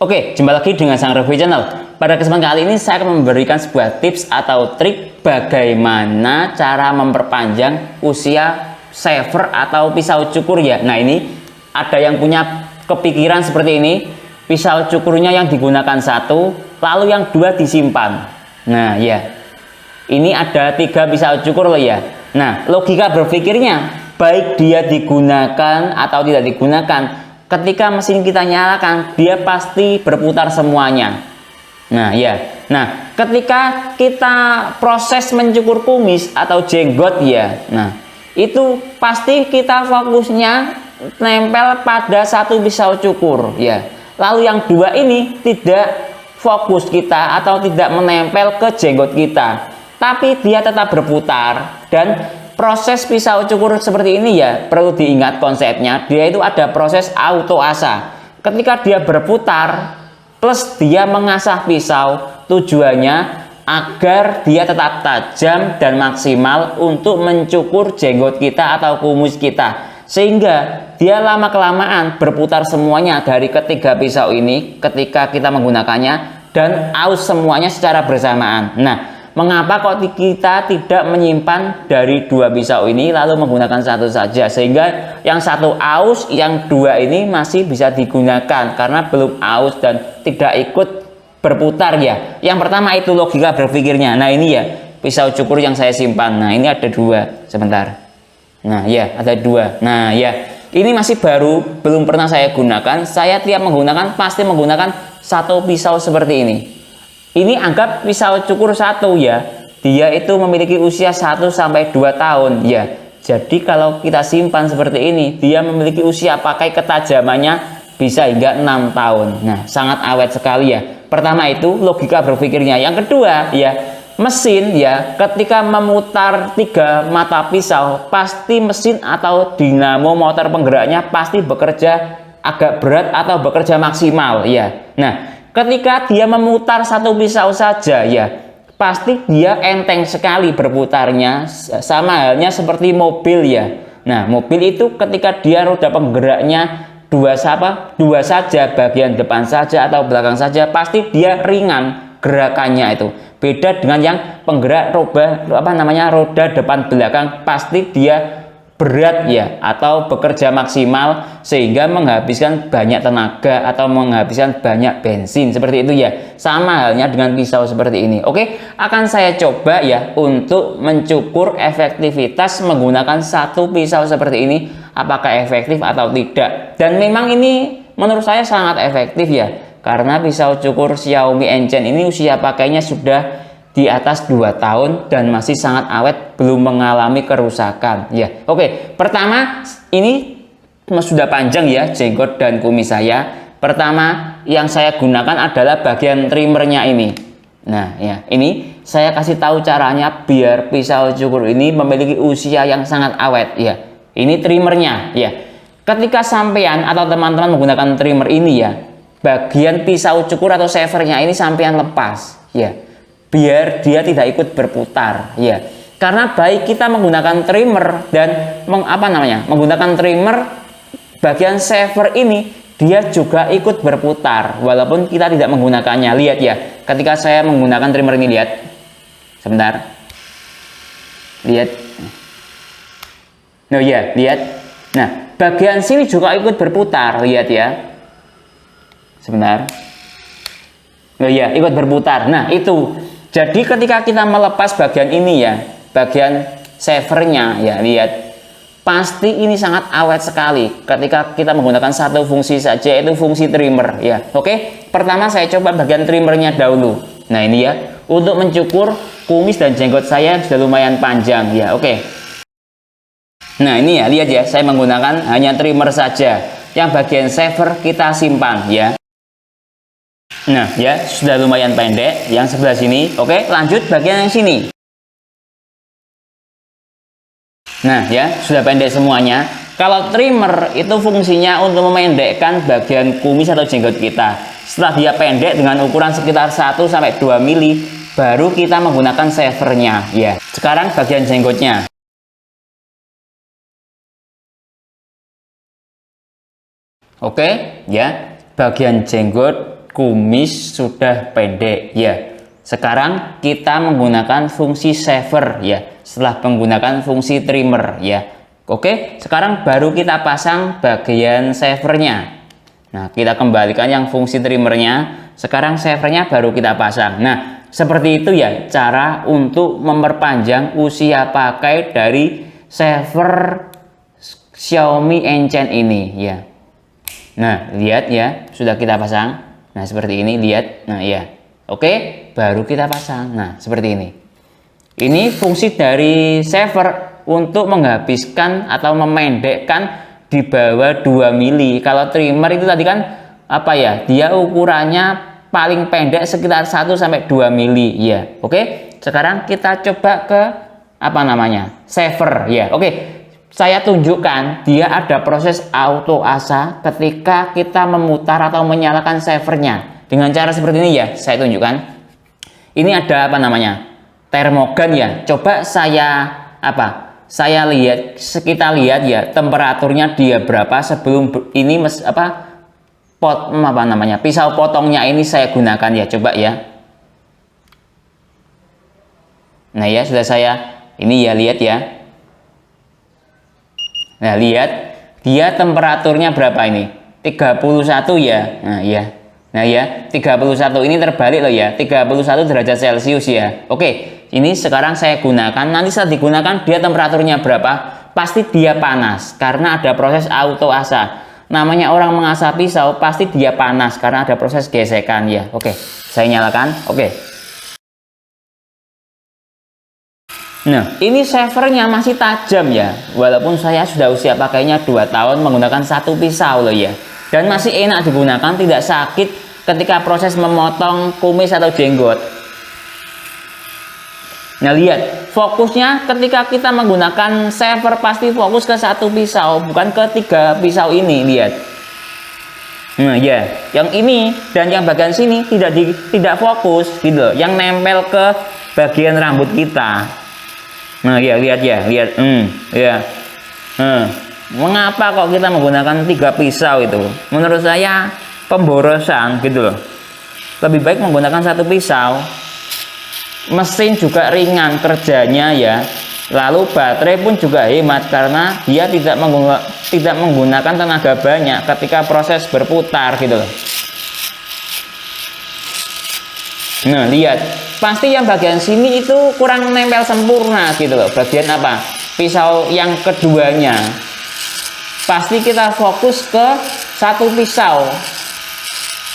Oke, jumpa lagi dengan Sang Review Channel. Pada kesempatan kali ini saya akan memberikan sebuah tips atau trik bagaimana cara memperpanjang usia shaver atau pisau cukur ya. Nah, ini ada yang punya kepikiran seperti ini. Pisau cukurnya yang digunakan satu, lalu yang dua disimpan. Nah, ya. Ini ada 3 pisau cukur loh ya. Nah, logika berpikirnya baik dia digunakan atau tidak digunakan, ketika mesin kita nyalakan, dia pasti berputar semuanya. Nah, ya. Nah, ketika kita proses mencukur kumis atau jenggot ya. Nah, itu pasti kita fokusnya nempel pada satu pisau cukur ya. Lalu yang dua ini tidak fokus kita atau tidak menempel ke jenggot kita, tapi dia tetap berputar. Dan proses pisau cukur seperti ini ya, perlu diingat konsepnya, dia itu ada proses auto asa. Ketika dia berputar plus dia mengasah pisau, tujuannya agar dia tetap tajam dan maksimal untuk mencukur jenggot kita atau kumis kita, sehingga dia lama kelamaan berputar semuanya dari ketiga pisau ini ketika kita menggunakannya, dan aus semuanya secara bersamaan. Nah, mengapa kok kita tidak menyimpan dari 2 pisau ini lalu menggunakan satu saja, sehingga yang satu aus, yang dua ini masih bisa digunakan karena belum aus dan tidak ikut berputar ya. Yang pertama itu logika berpikirnya. Nah, ini ya pisau cukur yang saya simpan. Nah, ini ada 2 sebentar. Nah, ya ada 2. Nah, ya ini masih baru, belum pernah saya gunakan. Saya tiap menggunakan pasti menggunakan satu pisau seperti ini. Ini anggap pisau cukur satu ya, dia itu memiliki usia 1 sampai 2 tahun ya. Jadi kalau kita simpan seperti ini, dia memiliki usia pakai ketajamannya bisa hingga 6 tahun. Nah, sangat awet sekali ya. Pertama itu logika berpikirnya. Yang kedua ya, mesin ya, ketika memutar 3 mata pisau, pasti mesin atau dinamo motor penggeraknya pasti bekerja agak berat atau bekerja maksimal ya. Nah, ketika dia memutar satu pisau saja ya, pasti dia enteng sekali berputarnya, sama halnya seperti mobil ya. Nah, mobil itu ketika dia roda penggeraknya dua saja, bagian depan saja atau belakang saja, pasti dia ringan gerakannya itu. Beda dengan yang penggerak roda depan belakang, pasti dia berat ya atau bekerja maksimal sehingga menghabiskan banyak tenaga atau menghabiskan banyak bensin seperti itu ya. Sama halnya dengan pisau seperti ini. Oke, akan saya coba ya untuk mencukur efektivitas menggunakan satu pisau seperti ini, apakah efektif atau tidak. Dan memang ini menurut saya sangat efektif ya, karena pisau cukur Xiaomi Enchant ini usia pakainya sudah di atas 2 tahun dan masih sangat awet, belum mengalami kerusakan ya. Oke, pertama ini sudah panjang ya jenggot dan kumis saya. Pertama yang saya gunakan adalah bagian trimmernya ini. Nah ya, ini saya kasih tahu caranya biar pisau cukur ini memiliki usia yang sangat awet ya. Ini trimmernya ya. Ketika sampean atau teman-teman menggunakan trimmer ini ya, bagian pisau cukur atau shavernya ini sampean lepas ya, biar dia tidak ikut berputar ya. Karena baik kita menggunakan trimmer dan menggunakan trimmer, bagian shaver ini dia juga ikut berputar walaupun kita tidak menggunakannya. Lihat ya, ketika saya menggunakan trimmer ini, lihat sebentar, lihat. Nah ya, lihat. Nah, bagian sini juga ikut berputar, lihat ya, sebentar. Oh iya, ikut berputar. Nah, itu. Jadi ketika kita melepas bagian ini ya, bagian shavernya ya, lihat, pasti ini sangat awet sekali ketika kita menggunakan satu fungsi saja, itu fungsi trimmer ya. Oke, pertama saya coba bagian trimmernya dahulu. Nah, ini ya, untuk mencukur kumis dan jenggot saya sudah lumayan panjang ya. Oke. Nah, ini ya, lihat ya, saya menggunakan hanya trimmer saja. Yang bagian shaver kita simpan ya. Nah ya, sudah lumayan pendek yang sebelah sini. Oke, lanjut bagian yang sini. Nah ya, sudah pendek semuanya. Kalau trimmer itu fungsinya untuk memendekkan bagian kumis atau jenggot kita. Setelah dia pendek dengan ukuran sekitar 1 sampai 2 mili, baru kita menggunakan shavernya ya. Sekarang bagian jenggotnya. Oke ya, bagian jenggot kumis sudah pendek ya. Sekarang kita menggunakan fungsi shaver ya, setelah menggunakan fungsi trimmer ya. Oke, sekarang baru kita pasang bagian shavernya. Nah, kita kembalikan yang fungsi trimmernya. Sekarang shavernya baru kita pasang. Nah, seperti itu ya cara untuk memperpanjang usia pakai dari shaver Xiaomi Enchant ini ya. Nah, lihat ya, sudah kita pasang. Nah, seperti ini, lihat. Nah, ya. Oke, baru kita pasang. Nah, seperti ini. Ini fungsi dari shaver untuk menghabiskan atau memendekkan di bawah 2 mili. Kalau trimmer itu tadi kan apa ya? Dia ukurannya paling pendek sekitar 1 sampai 2 mili ya. Oke. Sekarang kita coba ke apa namanya? Shaver ya. Oke. Saya tunjukkan dia ada proses auto asa ketika kita memutar atau menyalakan shavernya. Dengan cara seperti ini ya, saya tunjukkan. Ini ada apa namanya? Termogan ya. Coba saya Saya lihat, kita lihat ya temperaturnya dia berapa sebelum ini pisau potongnya ini saya gunakan ya, coba ya. Nah ya, sudah saya ini ya, lihat ya. Nah, lihat dia temperaturnya berapa ini? 31 ya. Nah, ya. Nah, ya, 31 ini terbalik loh ya. 31 derajat Celcius ya. Oke, ini sekarang saya gunakan. Nanti saat digunakan dia temperaturnya berapa? Pasti dia panas karena ada proses auto asa. Namanya orang mengasah pisau pasti dia panas karena ada proses gesekan ya. Oke, saya nyalakan. Oke. Nah, ini shavernya masih tajam ya. Walaupun saya sudah usia pakainya 2 tahun menggunakan satu pisau loh ya. Dan masih enak digunakan, tidak sakit ketika proses memotong kumis atau jenggot. Nah, lihat, fokusnya ketika kita menggunakan shaver pasti fokus ke satu pisau, bukan ke 3 pisau ini, lihat. Nah, ya, yang ini dan yang bagian sini tidak fokus gitu loh. Yang nempel ke bagian rambut kita. Nah, ya, lihat ya, lihat. Ya. Mengapa kok kita menggunakan 3 pisau itu? Menurut saya pemborosan gitu loh. Lebih baik menggunakan satu pisau. Mesin juga ringan kerjanya ya. Lalu baterai pun juga hemat karena dia tidak menggunakan tenaga banyak ketika proses berputar gitu loh. Nah, lihat, pasti yang bagian sini itu kurang nempel sempurna gitu loh. Bagian apa? Pisau yang keduanya. Pasti kita fokus ke satu pisau.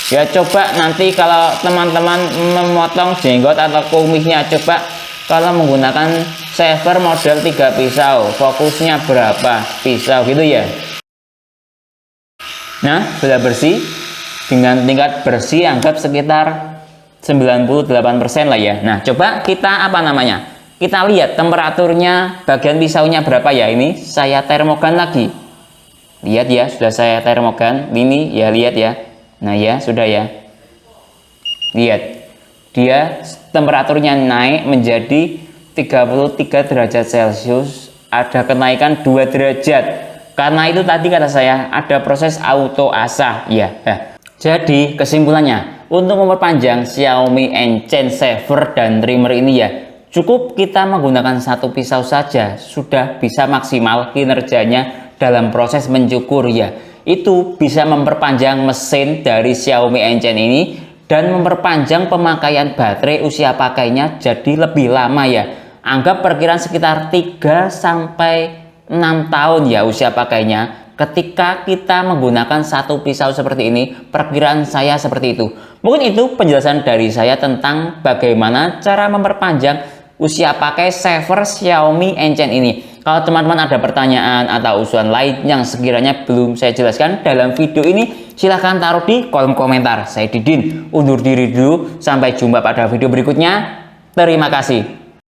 Ya, coba nanti kalau teman-teman memotong jenggot atau kumisnya, coba kalau menggunakan shaver model 3 pisau, fokusnya berapa pisau gitu ya. Nah, sudah bersih. Dengan tingkat bersih anggap sekitar 98% lah ya. Nah, coba kita kita lihat temperaturnya bagian pisaunya berapa ya. Ini saya termogan lagi. Lihat ya, sudah saya termogan. Ini ya, lihat ya. Nah ya, sudah ya. Lihat. Dia temperaturnya naik menjadi 33 derajat Celcius. Ada kenaikan 2 derajat. Karena itu tadi kata saya ada proses auto asah ya. Jadi kesimpulannya, untuk memperpanjang Xiaomi Enchant shaver dan trimmer ini ya, cukup kita menggunakan satu pisau saja sudah bisa maksimal kinerjanya dalam proses mencukur ya. Itu bisa memperpanjang mesin dari Xiaomi Enchant ini dan memperpanjang pemakaian baterai usia pakainya jadi lebih lama ya. Anggap perkiraan sekitar 3 sampai 6 tahun ya usia pakainya. Ketika kita menggunakan satu pisau seperti ini, perkiraan saya seperti itu. Mungkin itu penjelasan dari saya tentang bagaimana cara memperpanjang usia pakai shaver Xiaomi Enchant ini. Kalau teman-teman ada pertanyaan atau usulan lain yang sekiranya belum saya jelaskan dalam video ini, silahkan taruh di kolom komentar. Saya Didin, undur diri dulu. Sampai jumpa pada video berikutnya. Terima kasih.